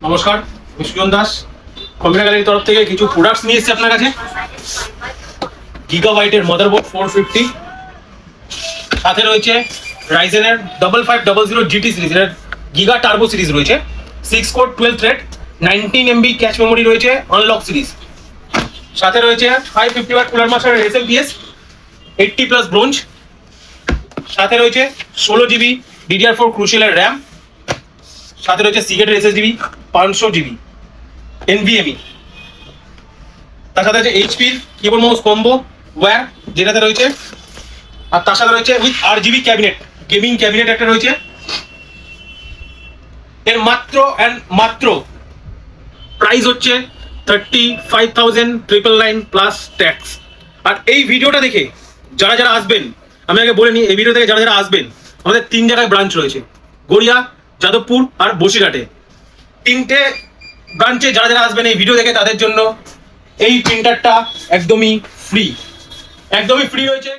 নমস্কার, আমি সুজন দাস। কম্পিউটার গ্যালারির তরফ থেকে কিছু প্রোডাক্টস নিয়ে এসেছি আপনার কাছে। গিগাবাইটের মাদারবোর্ড 450, সাথে রয়েছে রাইজেনের 5500 GT সিরিজ, এর গিগা টার্বো সিরিজ রয়েছে, 6 core 12 thread, 19 MB cache memory রয়েছে, আনলক সিরিজ। সাথে রয়েছে 550 watt Cooler Master SMPS 80+ bronze. সাথে রয়েছে 16 GB DDR4 ক্রুশিয়ালের র্যাম। সাথে রয়েছে সিগেটের SSD 500 GB NVMe। তার সাথে আছে এইচপির কিবোর্ড মাউস কম্বো ওয়্যার যেটাতে রয়েছে, আর তার সাথে রয়েছে with RGB cabinet, gaming cabinet একটা রয়েছে। এর মাত্র প্রাইস হচ্ছে 35,999 প্লাস ট্যাক্স। আর এই ভিডিওটা দেখে যারা আসবেন, আমি আগে বলে নিই, এই ভিডিও থেকে যারা আসবেন, আমাদের 3 জায়গায় ব্রাঞ্চ রয়েছে, গড়িয়া, যাদবপুর আর বসিরহাটে। 3টে ব্রাঞ্চে যারা আসবেন এই ভিডিও দেখে তাদের জন্য এই প্রিন্টারটা একদমই ফ্রি রয়েছে।